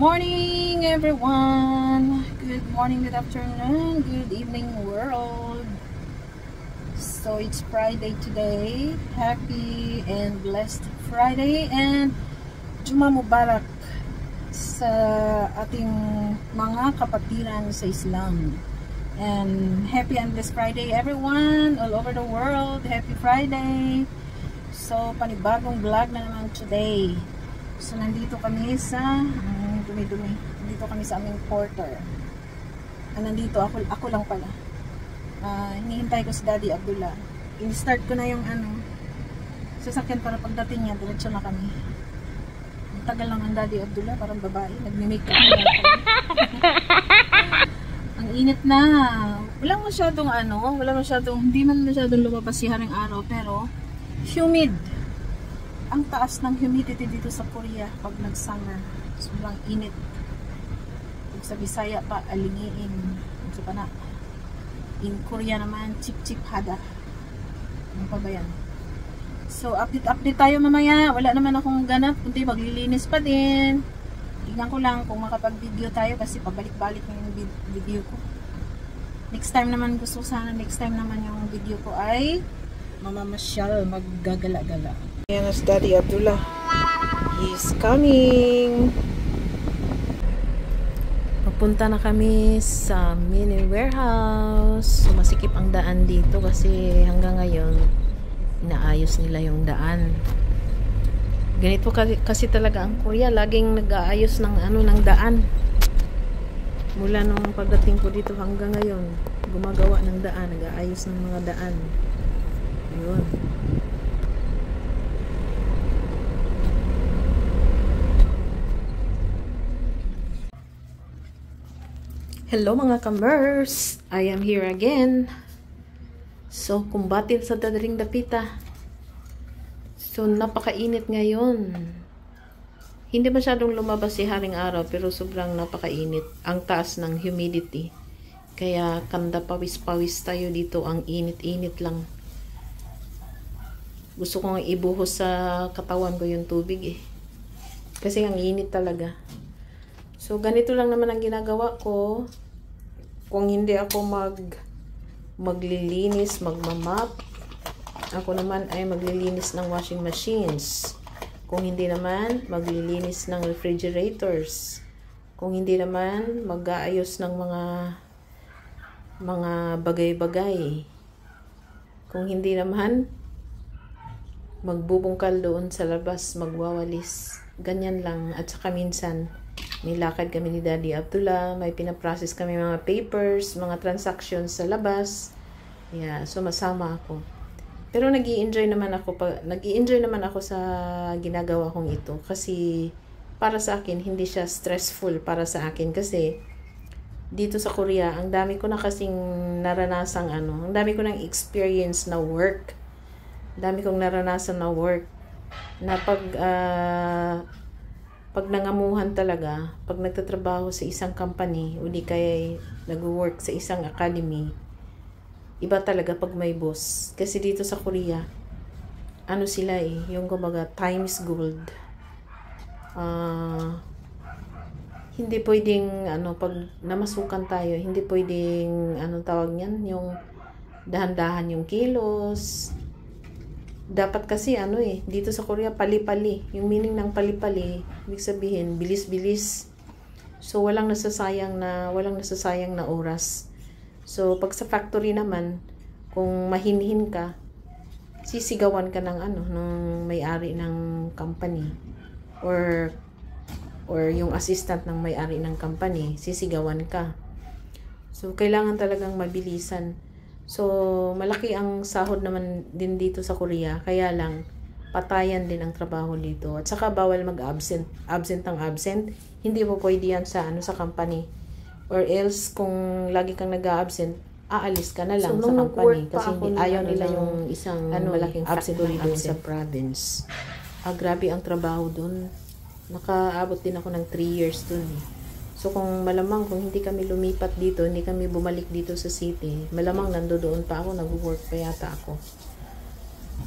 morning, everyone. Good morning, good afternoon, good evening, world. So it's Friday today. Happy and blessed Friday and Juma Mubarak sa ating mga kapatiran sa Islam. And happy and blessed Friday, everyone, all over the world. Happy Friday. So panibagong vlog na naman today. So nandito kami sa dumi-dumi. Nandito kami sa aming porter. Nandito ako lang pala. Hinihintay ko si Daddy Abdullah. In-start ko na yung sasakyan para pagdating niya, diretso na kami. Ang tagal lang ang Daddy Abdullah, parang babae. Nagme-makeup na ang init na. Wala masyadong hindi man masyadong lumabas si haring araw, pero humid. Ang taas ng humidity dito sa Korea pag nag-summer. Sobrang init. Pag sa Bisaya pa, alingiin. Ito pa na. In Korea naman, chip-chip hada. Ano pa ba yan? So, update tayo mamaya. Wala naman akong ganap, kundi maglilinis pa din. Tingnan ko lang kung makapag-video tayo kasi pabalik-balik na yung video ko. Next time naman yung video ko ay mamamasyal, maggagala-gala. Ayan na si Daddy Abdullah. He's coming. Papunta na kami sa mini warehouse. So, masikip ang daan dito kasi hanggang ngayon inaayos nila yung daan. Ganito kasi talaga ang Korea. Laging nag-aayos ng ng daan. Mula nung pagdating ko dito hanggang ngayon, gumagawa ng daan, nag-aayos ng mga daan. Ayun. Hello mga kamers! I am here again. So, kumbatin sa dadaring dapita. So, napakainit ngayon. Hindi masyadong lumabas si haring araw, pero sobrang napakainit. Ang taas ng humidity. Kaya, kanda pawis-pawis tayo dito. Ang init-init lang. Gusto kong ibuhos sa katawan ko yung tubig eh. Kasi ang init talaga. So, ganito lang naman ang ginagawa ko. Kung hindi ako maglilinis, magmamap, ako naman ay maglilinis ng washing machines. Kung hindi naman, maglilinis ng refrigerators. Kung hindi naman, mag-aayos ng mga bagay-bagay. Kung hindi naman, magbubungkal doon sa labas, magwawalis. Ganyan lang. At saka minsan, may lakad kami ni Daddy Abdullah, may pinaprocess kami mga papers, mga transactions sa labas. Yeah, so masama ako. Pero nag-i-enjoy naman ako sa ginagawa kong ito kasi para sa akin hindi siya stressful para sa akin kasi dito sa Korea, ang dami ko na kasing naranasang ang dami ko ng experience na work. Dami kong naranasan na work na pag nangamuhan talaga, pag nagtatrabaho sa isang company o di kaya nag-work sa isang academy, iba talaga pag may boss. Kasi dito sa Korea, sila yung kumbaga time is gold. Hindi pwedeng pag namasukan tayo, hindi pwedeng tawag niyan, yung dahan-dahan yung kilos. Dapat kasi dito sa Korea pali-pali. Yung meaning ng pali-pali, ibig sabihin bilis-bilis. So walang nasasayang na oras. So pag sa factory naman, kung mahinhin ka, sisigawan ka ng ng may-ari ng company or yung assistant ng may-ari ng company, sisigawan ka. So kailangan talagang mabilisan. So, malaki ang sahod naman din dito sa Korea. Kaya lang, patayan din ang trabaho dito. At saka, bawal mag-absent. Absent. Hindi mo pwede yan sa company. Or else, kung lagi kang nag-absent, aalis ka na lang sa company. Kasi ayaw nila yung isang malaking factory doon sa province. Grabe ang trabaho doon. Nakaabot din ako ng 3 years doon So, kung hindi kami lumipat dito, hindi kami bumalik dito sa city, malamang nandoon pa ako, nag-work pa yata ako.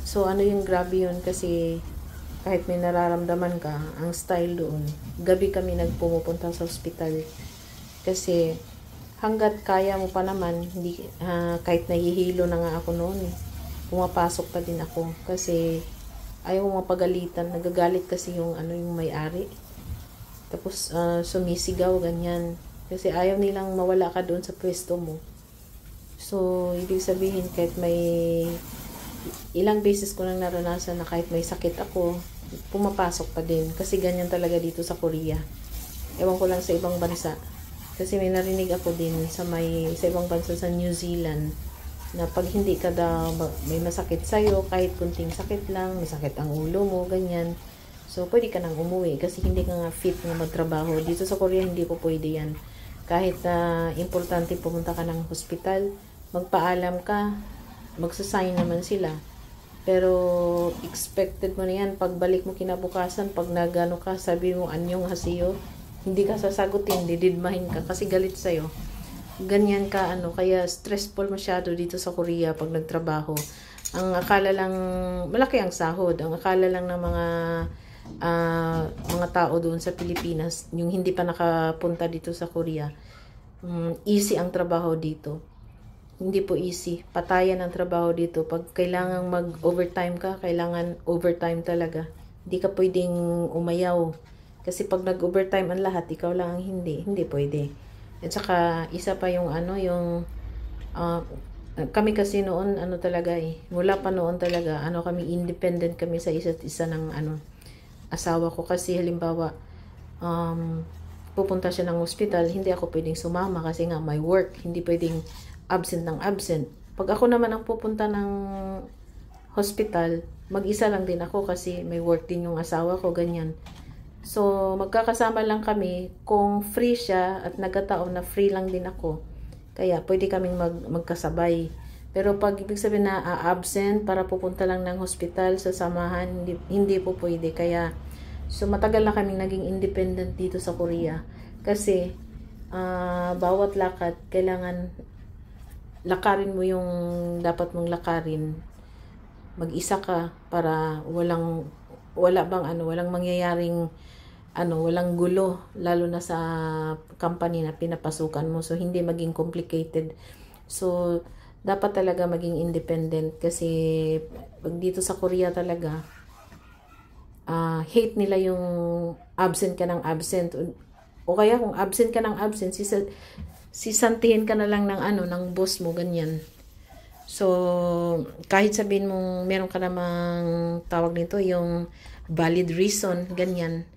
So, yung grabe yun kasi kahit may nararamdaman ka, ang style doon, gabi kami nagpumupunta sa ospital. Kasi hanggat kaya mo pa naman, hindi, kahit nahihilo na nga ako noon, pumapasok pa din ako. Kasi ayaw mo mapagalitan, nagagalit kasi yung yung may-ari. Tapos sumisigaw, ganyan. Kasi ayaw nilang mawala ka doon sa pwesto mo. So, ibig sabihin, kahit may ilang beses ko nang naranasan na kahit may sakit ako, pumapasok pa din. Kasi ganyan talaga dito sa Korea. Ewan ko lang sa ibang bansa. Kasi may narinig ako din sa ibang bansa sa New Zealand na pag hindi ka daw may masakit sa'yo, kahit kunting sakit lang, may sakit ang ulo mo, ganyan. So, pwede ka nang umuwi kasi hindi ka nga fit na magtrabaho. Dito sa Korea, hindi po pwede yan. Kahit importante pumunta ka ng hospital, magpaalam ka, magsasign naman sila. Pero, expected mo na yan. Pagbalik mo kinabukasan, pag nagano ka, sabi mo, anyong hasiyo, hindi ka sasagutin, dididmahin ka kasi galit sa'yo. Ganyan ka, kaya stressful masyado dito sa Korea pag nagtrabaho. Ang akala lang, malaki ang sahod. Ang akala lang ng mga tao doon sa Pilipinas, yung hindi pa nakapunta dito sa Korea, easy ang trabaho dito. Hindi po easy. Patayan ang trabaho dito. Pag kailangan mag-overtime ka, kailangan overtime talaga. Hindi ka pwedeng umayaw. Kasi pag nag-overtime ang lahat, ikaw lang ang hindi. Hindi pwede. At saka, isa pa yung kami kasi noon, talaga mula pa noon talaga, kami independent kami sa isa't isa ng asawa ko. Kasi halimbawa, pupunta siya ng hospital, hindi ako pwedeng sumama kasi nga may work. Hindi pwedeng absent ng absent. Pag ako naman ang pupunta ng hospital, mag-isa lang din ako kasi may work din yung asawa ko, ganyan. So, magkakasama lang kami kung free siya at nagkataon na free lang din ako. Kaya, pwede kaming magkasabay. Pero pag ibig sabihin na absent para pupunta lang ng hospital sa samahan, hindi po pwede. Kaya, so matagal na kaming naging independent dito sa Korea. Kasi, bawat lakad, kailangan lakarin mo yung dapat mong lakarin. Mag-isa ka para walang mangyayaring walang gulo, lalo na sa company na pinapasukan mo. So, hindi maging complicated. So, dapat talaga maging independent kasi pag dito sa Korea talaga, hate nila yung absent ka ng absent. O kaya kung absent ka ng absent, sisantihin ka na lang ng boss mo, ganyan. So, kahit sabihin mong meron ka namang tawag nito, yung valid reason, ganyan.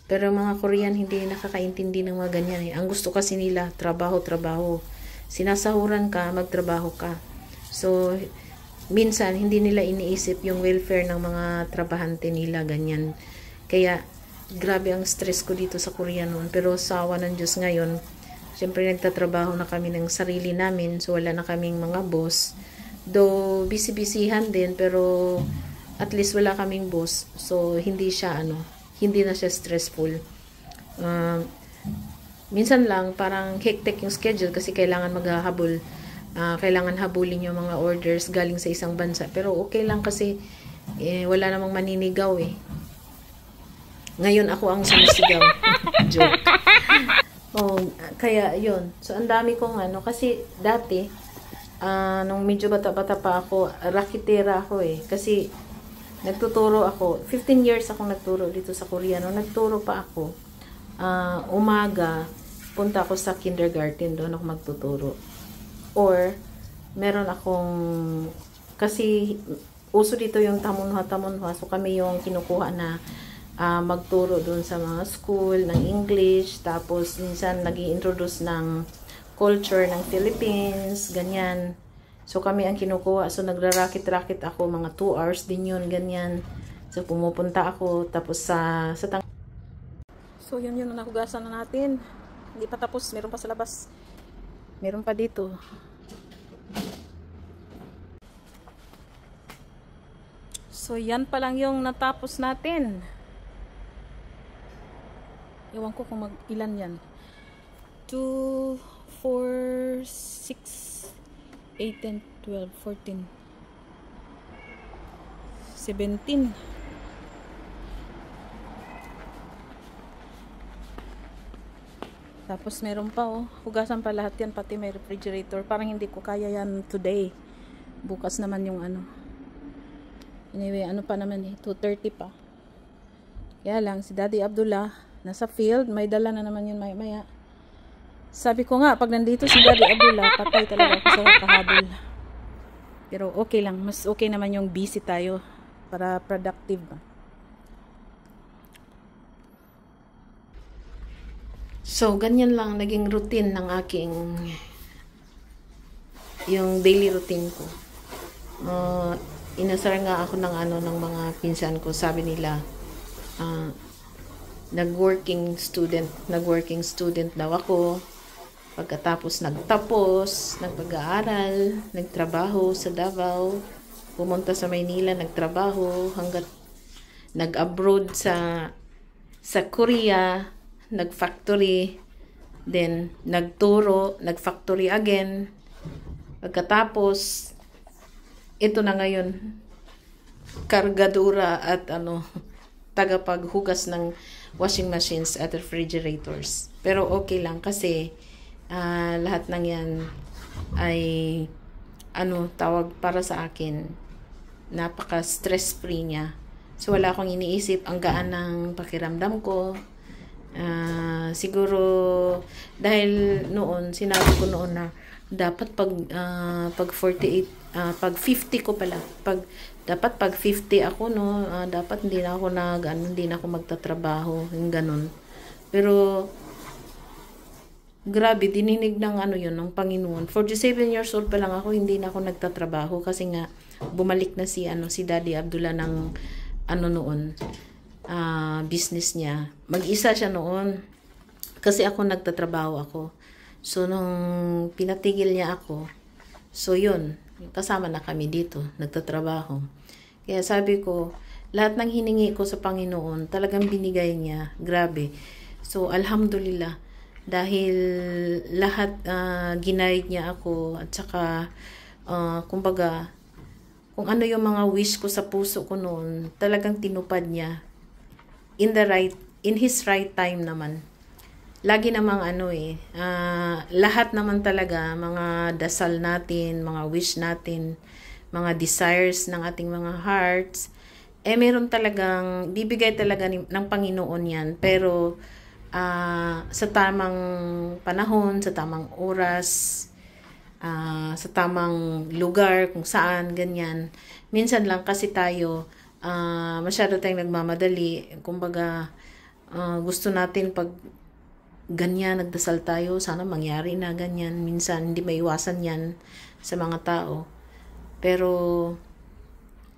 Pero mga Korean hindi nakakaintindi ng mga ganyan. Ang gusto kasi nila, trabaho. Sinasahuran ka, magtrabaho ka. So, minsan hindi nila iniisip yung welfare ng mga trabahante nila, ganyan. Kaya, grabe ang stress ko dito sa Korea noon. Pero sa awa ng Diyos ngayon, siyempre nagtatrabaho na kami ng sarili namin. So, wala na kaming mga boss. Though, busy-busyhan din, pero at least wala kaming boss. So, hindi na siya stressful. Minsan lang, parang hectic yung schedule kasi kailangan maghahabol. Kailangan habulin yung mga orders galing sa isang bansa. Pero okay lang kasi wala namang maninigaw Ngayon ako ang sumisigaw. Joke. Kaya yun. So, ang dami kong kasi dati, nung medyo bata-bata pa ako, rakitera ako Kasi, nagtuturo ako. 15 years akong nagturo dito sa Korea. Nung nagturo pa ako, umaga, punta ako sa kindergarten. Doon ako magtuturo. Or, meron akong, kasi, uso dito yung tamunha. So, kami yung kinukuha na magturo doon sa mga school ng English. Tapos, minsan, nag-i-introduce ng culture ng Philippines. Ganyan. So, kami ang kinukuha. So, nagrarakit-rakit ako. Mga 2 hours din yun. Ganyan. So, pumupunta ako. Tapos, so, yun. Nahugasan na natin. Hindi pa tapos. Meron pa sa labas. Meron pa dito. So, yan pa lang yung natapos natin. Ewan ko kung ilan yan. 2, 4, 6, 8, 10, 12, 14, 17. Tapos meron pa oh, hugasan pa lahat yan, pati may refrigerator. Parang hindi ko kaya yan today. Bukas naman yung ano. Anyway, ano pa naman eh, 2:30 pa. Kaya lang, si Daddy Abdullah, nasa field, may dala na naman yun maya-maya. Sabi ko nga, pag nandito si Daddy Abdullah, patay talaga ako sa kahabol. Pero okay lang, mas okay naman yung busy tayo para productive ba. So, ganyan lang naging routine ng aking yung daily routine ko. Inasar nga ako ng ano ng mga pinsan ko, sabi nila nag-working student daw ako. Pagkatapos nagpag-aaral, nagtrabaho sa Davao, pumunta sa Maynila, nagtrabaho hanggat nag-abroad sa Korea, nag-factory, then nagturo, nag-factory again. Pagkatapos ito na ngayon, kargadura at tagapaghugas ng washing machines at refrigerators. Pero okay lang kasi lahat ng yan ay tawag para sa akin, napaka stress free niya. So wala akong iniisip, ang gaan ng pakiramdam ko. Siguro dahil noon sinabi ko noon na dapat pag 48 pag 50 ko pala, dapat pag 50 ako dapat hindi na ako magtatrabaho, yung ganun. Pero grabe, dininig ng ng Panginoon. 47 years old pa lang ako, hindi na ako nagtatrabaho kasi nga bumalik na si Daddy Abdullah ng noon, business niya. Mag-isa siya noon kasi ako nagtatrabaho ako. So nung pinatigil niya ako, so yun, kasama na kami dito, nagtatrabaho. Kaya sabi ko, lahat ng hiningi ko sa Panginoon, talagang binigay niya. Grabe. So alhamdulillah, dahil lahat ginaid niya ako, at saka kumbaga kung ano yung mga wish ko sa puso ko noon, talagang tinupad niya in his right time naman. Lagi namang lahat naman talaga, mga dasal natin, mga wish natin, mga desires ng ating mga hearts, meron talagang bibigay talaga ng Panginoon yan. Pero sa tamang panahon, sa tamang oras, sa tamang lugar, kung saan, ganyan. Minsan lang kasi tayo, masyado tayong nagmamadali. Kumbaga, gusto natin pag ganyan, nagdasal tayo, sana mangyari na ganyan. Minsan, hindi maiwasan yan sa mga tao. Pero,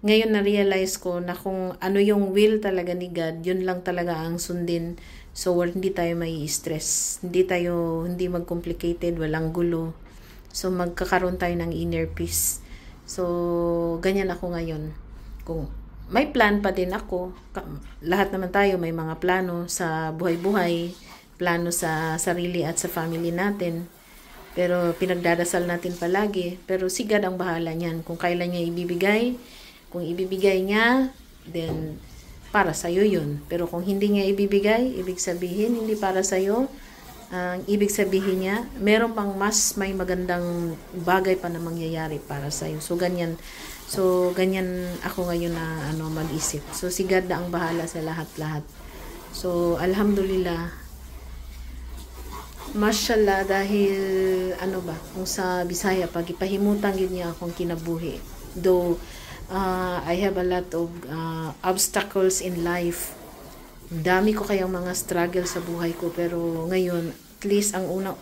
ngayon na-realize ko na kung ano yung will talaga ni God, yun lang talaga ang sundin. So, hindi tayo may stress. Hindi mag-complicated, walang gulo. So, magkakaroon tayo ng inner peace. So, ganyan ako ngayon. Kung may plan pa din ako, lahat naman tayo may mga plano sa buhay-buhay, plano sa sarili at sa family natin. Pero pinagdadasal natin palagi. Pero si God ang bahala niyan. Kung kailan niya ibibigay, kung ibibigay niya, then para sa'yo yun. Pero kung hindi niya ibibigay, ibig sabihin, hindi para sa'yo. Ang ibig sabihin niya, meron pang may magandang bagay pa na mangyayari para sa'yo. So, ganyan. Ako ngayon na mag-isip. So, si God na ang bahala sa lahat-lahat. So, alhamdulillah, mashallah, dahil kung sa Bisaya, pag ipahimutan yun niya akong kinabuhi. Though, I have a lot of obstacles in life. Dami ko kayang mga struggle sa buhay ko, pero ngayon, at least ang una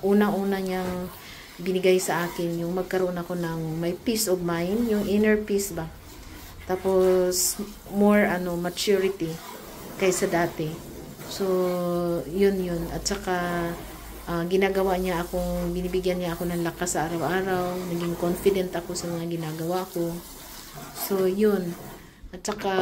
niyang binigay sa akin, yung magkaroon ako ng may peace of mind, yung inner peace ba. Tapos, more maturity kaysa dati. So, yun. At saka, binibigyan niya ako ng lakas sa araw-araw, naging confident ako sa mga ginagawa ko. So, yun. At saka,